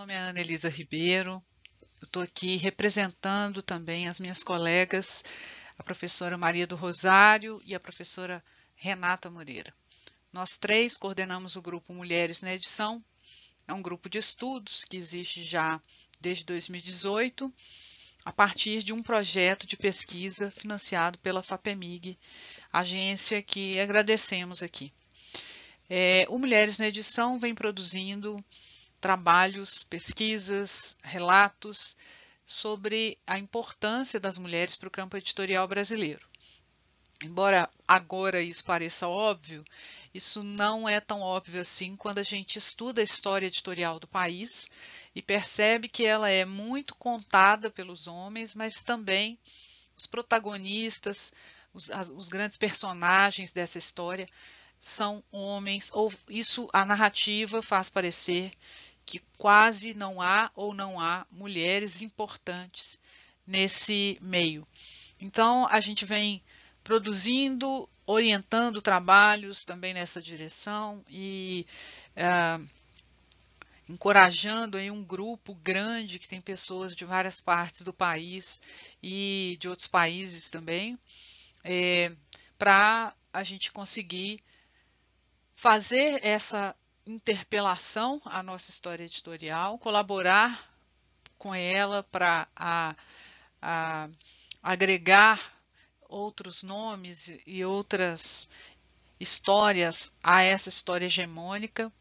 nome é Ana Elisa Ribeiro, eu estou aqui representando também as minhas colegas, a professora Maria do Rosário e a professora Renata Moreira. Nós três coordenamos o grupo Mulheres na Edição, é um grupo de estudos que existe já desde 2018, a partir de um projeto de pesquisa financiado pela FAPEMIG, agência que agradecemos aqui. O Mulheres na Edição vem produzindo trabalhos, pesquisas, relatos sobre a importância das mulheres para o campo editorial brasileiro. Embora agora isso pareça óbvio, isso não é tão óbvio assim quando a gente estuda a história editorial do país e percebe que ela é muito contada pelos homens, mas também os protagonistas, os grandes personagens dessa história são homens, ou isso a narrativa faz parecer que quase não há ou não há mulheres importantes nesse meio. Então, a gente vem produzindo, orientando trabalhos também nessa direção e encorajando aí um grupo grande que tem pessoas de várias partes do país e de outros países também, para a gente conseguir fazer essa interpelação à nossa história editorial, colaborar com ela para agregar outros nomes e outras histórias a essa história hegemônica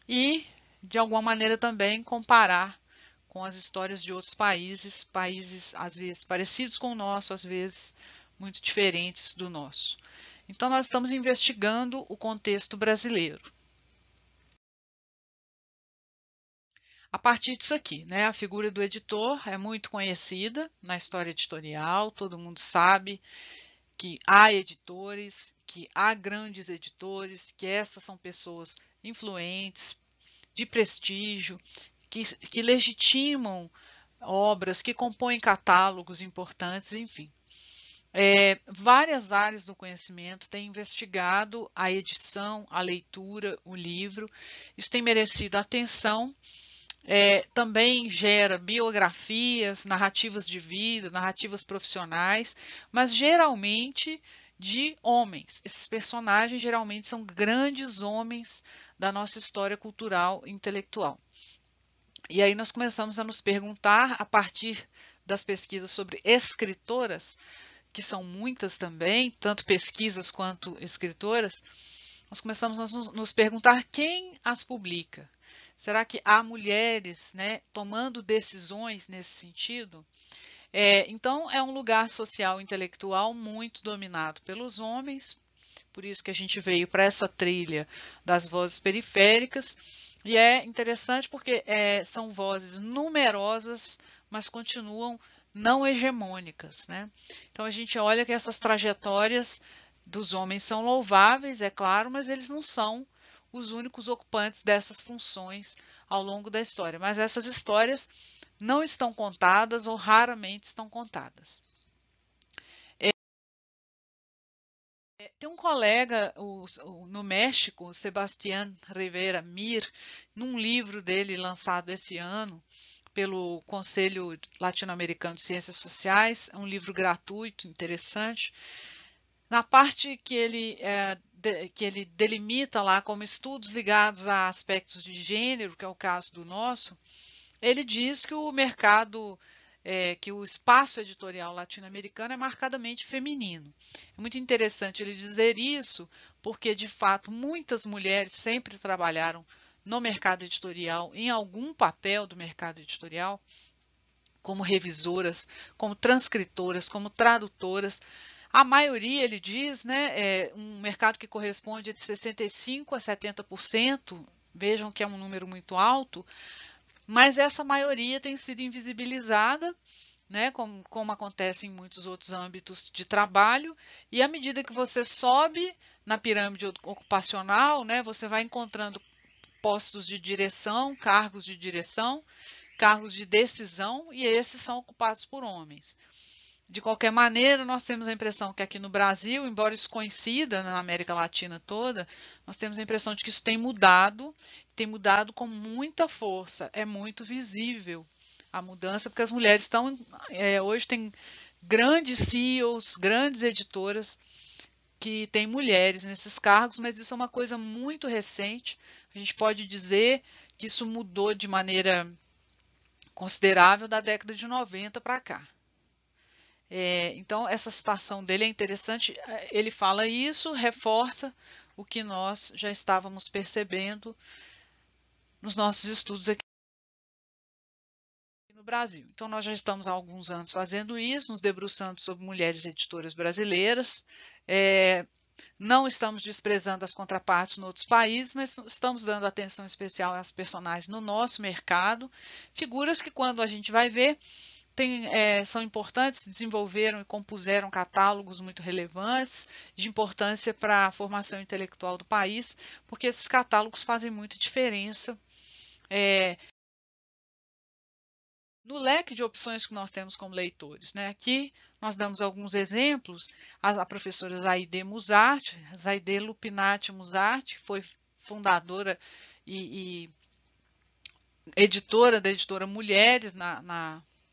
e, de alguma maneira, também comparar com as histórias de outros países, países às vezes parecidos com o nosso, às vezes muito diferentes do nosso. Então, nós estamos investigando o contexto brasileiro. A partir disso aqui, né, a figura do editor é muito conhecida na história editorial, todo mundo sabe que há editores, que há grandes editores, que essas são pessoas influentes, de prestígio, que legitimam obras, que compõem catálogos importantes, enfim. Várias áreas do conhecimento têm investigado a edição, a leitura, o livro. Isso tem merecido atenção. Também gera biografias, narrativas de vida, narrativas profissionais, mas geralmente de homens. Esses personagens geralmente são grandes homens da nossa história cultural e intelectual. E aí nós começamos a nos perguntar, a partir das pesquisas sobre escritoras, que são muitas também, tanto pesquisas quanto escritoras, nós começamos a nos perguntar quem as publica. Será que há mulheres, né, tomando decisões nesse sentido? Então, é um lugar social e intelectual muito dominado pelos homens, por isso que a gente veio para essa trilha das vozes periféricas, e é interessante porque são vozes numerosas, mas continuam não hegemônicas, né? Então, a gente olha que essas trajetórias dos homens são louváveis, é claro, mas eles não são os únicos ocupantes dessas funções ao longo da história. Mas essas histórias não estão contadas ou raramente estão contadas. Tem um colega no México, Sebastián Rivera Mir, num livro dele lançado esse ano pelo Conselho Latino-Americano de Ciências Sociais, é um livro gratuito, interessante. Na parte que ele delimita lá como estudos ligados a aspectos de gênero, que é o caso do nosso, ele diz que o mercado, que o espaço editorial latino-americano é marcadamente feminino. É muito interessante ele dizer isso, porque, de fato, muitas mulheres sempre trabalharam no mercado editorial, em algum papel do mercado editorial, como revisoras, como transcritoras, como tradutoras. A maioria, ele diz, né, é um mercado que corresponde de 65% a 70%, vejam que é um número muito alto, mas essa maioria tem sido invisibilizada, né, como acontece em muitos outros âmbitos de trabalho, e à medida que você sobe na pirâmide ocupacional, né, você vai encontrando postos de direção, cargos de decisão, e esses são ocupados por homens. De qualquer maneira, nós temos a impressão que aqui no Brasil, embora isso coincida na América Latina toda, nós temos a impressão de que isso tem mudado com muita força, é muito visível a mudança, porque as mulheres estão, hoje tem grandes CEOs, grandes editoras que têm mulheres nesses cargos, mas isso é uma coisa muito recente. A gente pode dizer que isso mudou de maneira considerável da década de 90 para cá. Então, essa citação dele é interessante. Ele fala isso, reforça o que nós já estávamos percebendo nos nossos estudos aqui no Brasil. Então, nós já estamos há alguns anos fazendo isso, nos debruçando sobre mulheres editoras brasileiras. Não estamos desprezando as contrapartes em outros países, mas estamos dando atenção especial às personagens no nosso mercado, figuras que, quando a gente vai ver, são importantes, desenvolveram e compuseram catálogos muito relevantes, de importância para a formação intelectual do país, porque esses catálogos fazem muita diferença no leque de opções que nós temos como leitores. Aqui nós damos alguns exemplos. A professora Zaide Musart, Zaide Lupinati Musart, que foi fundadora e editora da editora Mulheres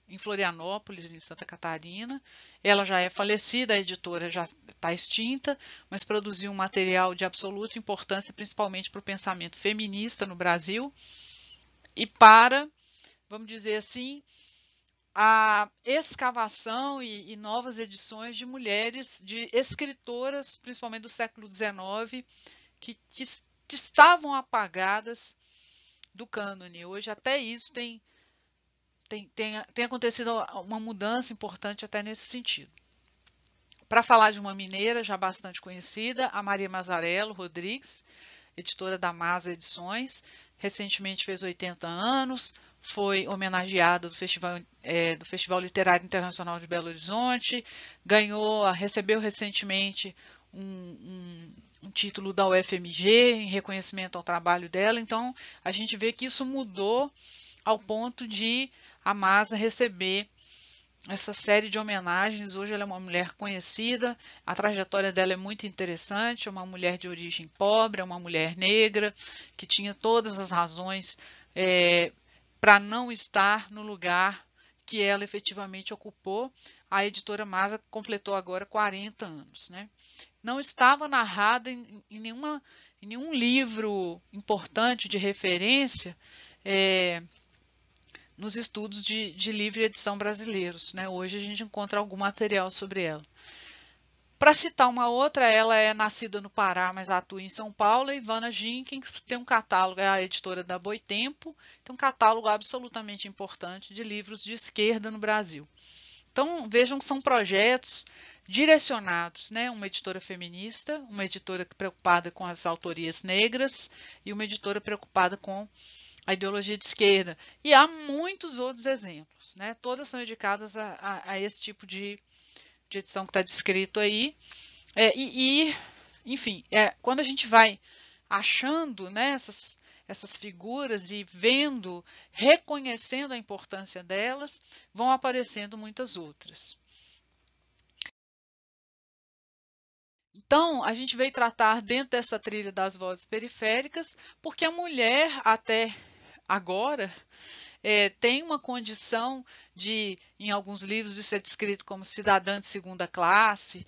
em Florianópolis, em Santa Catarina. Ela já é falecida, a editora já está extinta, mas produziu um material de absoluta importância, principalmente para o pensamento feminista no Brasil e para, vamos dizer assim, a escavação e novas edições de mulheres, de escritoras, principalmente do século XIX, que estavam apagadas do cânone. Hoje até isso tem acontecido uma mudança importante até nesse sentido. Para falar de uma mineira já bastante conhecida, a Maria Mazzarello Rodrigues, editora da Masa Edições, recentemente fez 80 anos, foi homenageada do Festival Literário Internacional de Belo Horizonte, recebeu recentemente um título da UFMG em reconhecimento ao trabalho dela. Então, a gente vê que isso mudou ao ponto de a Masa receber essa série de homenagens. Hoje ela é uma mulher conhecida, a trajetória dela é muito interessante, é uma mulher de origem pobre, é uma mulher negra, que tinha todas as razões para não estar no lugar que ela efetivamente ocupou. A editora Masa completou agora 40 anos. Não estava narrada em nenhum livro importante de referência nos estudos de livre edição brasileiros. Hoje a gente encontra algum material sobre ela. Para citar uma outra, ela é nascida no Pará, mas atua em São Paulo, a Ivana Jenkins, tem um catálogo, é a editora da Boitempo, tem um catálogo absolutamente importante de livros de esquerda no Brasil. Então, vejam que são projetos direcionados, uma editora feminista, uma editora preocupada com as autorias negras e uma editora preocupada com a ideologia de esquerda. E há muitos outros exemplos. Todas são dedicadas a esse tipo de edição que está descrito aí. Enfim, quando a gente vai achando essas figuras e vendo, reconhecendo a importância delas, vão aparecendo muitas outras. Então, a gente veio tratar dentro dessa trilha das vozes periféricas, porque a mulher, até agora, tem uma condição de, em alguns livros, de ser descrito como cidadã de segunda classe,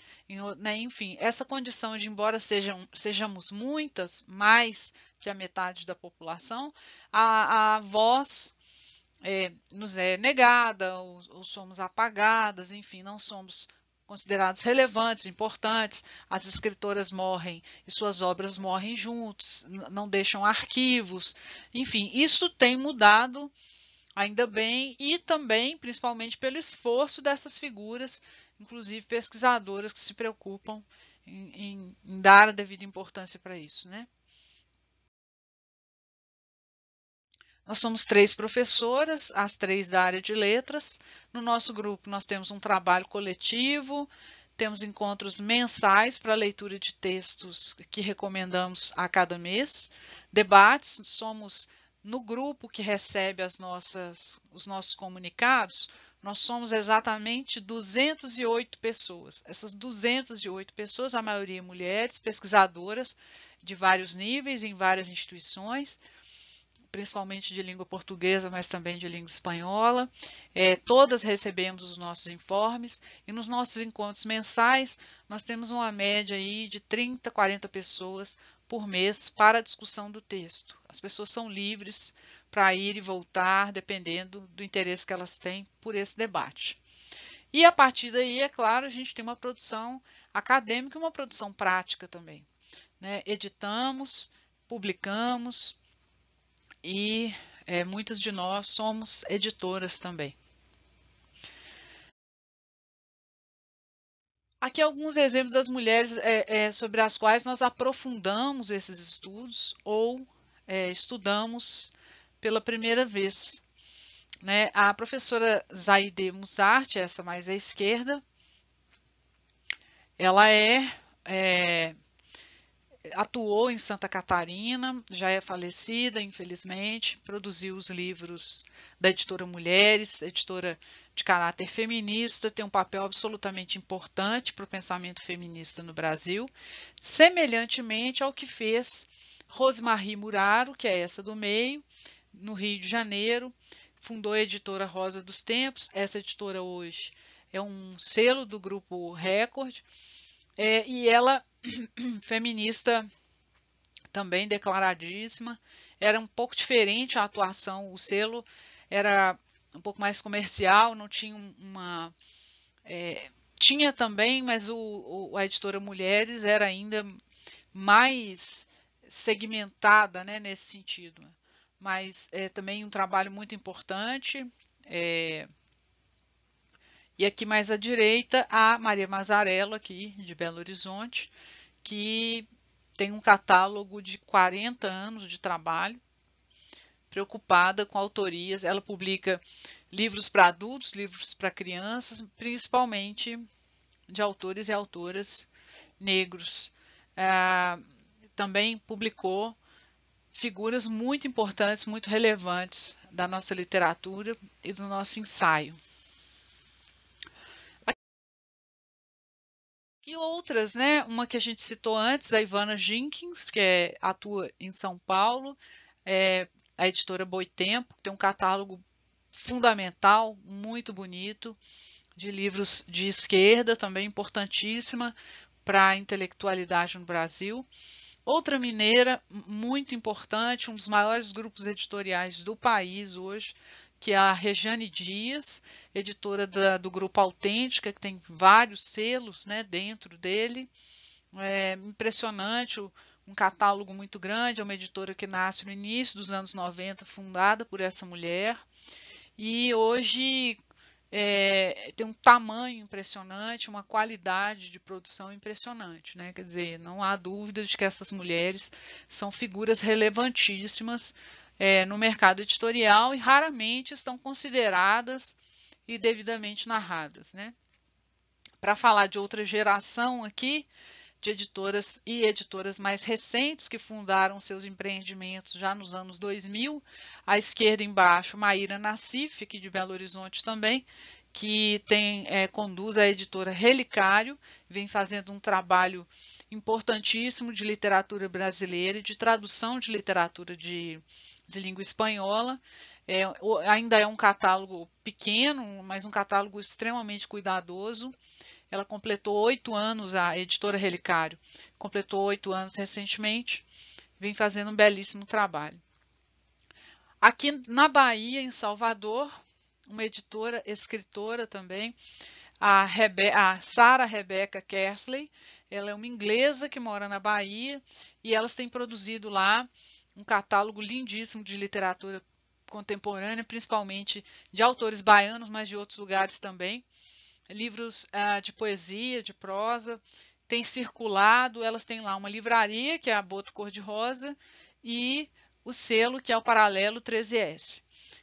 enfim, essa condição de, embora sejamos muitas, mais que a metade da população, a voz nos é negada, ou somos apagadas, enfim, não somos considerados relevantes, importantes, as escritoras morrem e suas obras morrem juntos, não deixam arquivos, enfim, isso tem mudado, ainda bem, e também, principalmente, pelo esforço dessas figuras, inclusive pesquisadoras que se preocupam em dar a devida importância para isso, Nós somos 3 professoras, as 3 da área de letras. No nosso grupo, nós temos um trabalho coletivo, temos encontros mensais para leitura de textos que recomendamos a cada mês, debates, somos no grupo que recebe os nossos comunicados, nós somos exatamente 208 pessoas. Essas 208 pessoas, a maioria mulheres, pesquisadoras de vários níveis, em várias instituições, principalmente de língua portuguesa, mas também de língua espanhola. Todas recebemos os nossos informes e nos nossos encontros mensais nós temos uma média aí de 30, 40 pessoas por mês para a discussão do texto. As pessoas são livres para ir e voltar, dependendo do interesse que elas têm por esse debate. E a partir daí, é claro, a gente tem uma produção acadêmica e uma produção prática também, né? Editamos, publicamos, e muitas de nós somos editoras também. Aqui alguns exemplos das mulheres sobre as quais nós aprofundamos esses estudos ou estudamos pela primeira vez. Né? A professora Zaide Musart, essa mais à esquerda, ela atuou em Santa Catarina, já é falecida, infelizmente, produziu os livros da editora Mulheres, editora de caráter feminista, tem um papel absolutamente importante para o pensamento feminista no Brasil, semelhantemente ao que fez Rosemarie Muraro, que é essa do meio, no Rio de Janeiro, fundou a editora Rosa dos Tempos, essa editora hoje é um selo do Grupo Record, e ela feminista também declaradíssima. Era um pouco diferente a atuação, o selo era um pouco mais comercial, não tinha uma... tinha também, mas a editora Mulheres era ainda mais segmentada, né, nesse sentido. Mas também um trabalho muito importante. E aqui mais à direita, a Maria Mazzarello, aqui de Belo Horizonte, que tem um catálogo de 40 anos de trabalho, preocupada com autorias. Ela publica livros para adultos, livros para crianças, principalmente de autores e autoras negros. Também publicou figuras muito importantes, muito relevantes da nossa literatura e do nosso ensaio. E outras, né? Uma que a gente citou antes, a Ivana Jenkins, que atua em São Paulo, a editora Boitempo, tem um catálogo fundamental, muito bonito, de livros de esquerda, também importantíssima para a intelectualidade no Brasil. Outra mineira muito importante, um dos maiores grupos editoriais do país hoje, que é a Rejane Dias, editora do Grupo Autêntica, que tem vários selos, né, dentro dele. Impressionante, um catálogo muito grande, é uma editora que nasce no início dos anos 90, fundada por essa mulher, e hoje tem um tamanho impressionante, uma qualidade de produção impressionante, né? Quer dizer, não há dúvida de que essas mulheres são figuras relevantíssimas no mercado editorial e raramente estão consideradas e devidamente narradas, né? Para falar de outra geração aqui, de editoras e editoras mais recentes que fundaram seus empreendimentos já nos anos 2000. À esquerda embaixo, Maíra Nassif, aqui de Belo Horizonte também, que conduz a editora Relicário, vem fazendo um trabalho importantíssimo de literatura brasileira e de tradução de literatura de língua espanhola. Ainda é um catálogo pequeno, mas um catálogo extremamente cuidadoso. Ela completou 8 anos, a editora Relicário, completou 8 anos recentemente, vem fazendo um belíssimo trabalho. Aqui na Bahia, em Salvador, uma editora, escritora também, a Sarah Rebecca Kersley, ela é uma inglesa que mora na Bahia e elas têm produzido lá um catálogo lindíssimo de literatura contemporânea, principalmente de autores baianos, mas de outros lugares também. Livros de poesia, de prosa, tem circulado, elas têm lá uma livraria, que é a Boto Cor-de-Rosa, e o selo, que é o Paralelo 13S.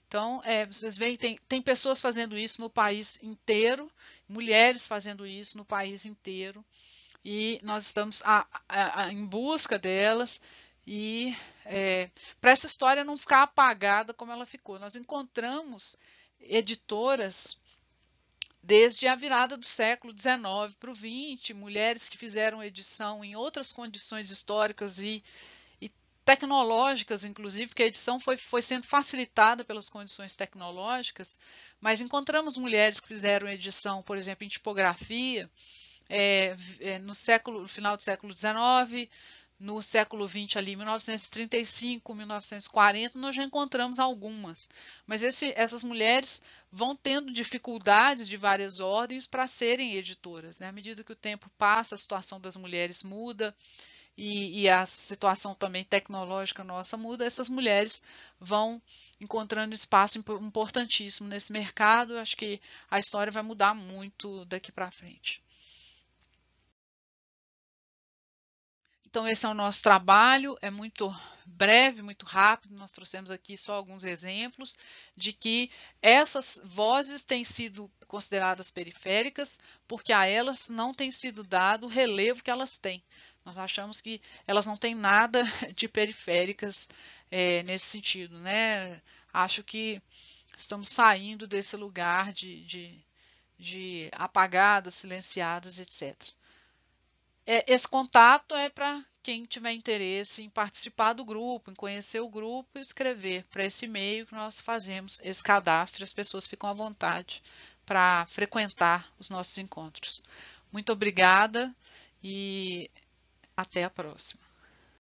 Então, vocês veem, tem pessoas fazendo isso no país inteiro, mulheres fazendo isso no país inteiro, e nós estamos em busca delas, e para essa história não ficar apagada como ela ficou. Nós encontramos editoras desde a virada do século XIX para o XX, mulheres que fizeram edição em outras condições históricas e tecnológicas, inclusive, porque a edição foi sendo facilitada pelas condições tecnológicas, mas encontramos mulheres que fizeram edição, por exemplo, em tipografia, no final do século XIX, no século XX, ali, 1935, 1940, nós já encontramos algumas. Mas essas mulheres vão tendo dificuldades de várias ordens para serem editoras, né? À medida que o tempo passa, a situação das mulheres muda, e a situação também tecnológica nossa muda, essas mulheres vão encontrando espaço importantíssimo nesse mercado. Eu acho que a história vai mudar muito daqui para frente. Então, esse é o nosso trabalho, é muito breve, muito rápido. Nós trouxemos aqui só alguns exemplos de que essas vozes têm sido consideradas periféricas porque a elas não tem sido dado o relevo que elas têm. Nós achamos que elas não têm nada de periféricas nesse sentido, né? Acho que estamos saindo desse lugar de apagadas, silenciadas, etc. Esse contato é para quem tiver interesse em participar do grupo, em conhecer o grupo e escrever para esse e-mail que nós fazemos esse cadastro e as pessoas ficam à vontade para frequentar os nossos encontros. Muito obrigada e até a próxima.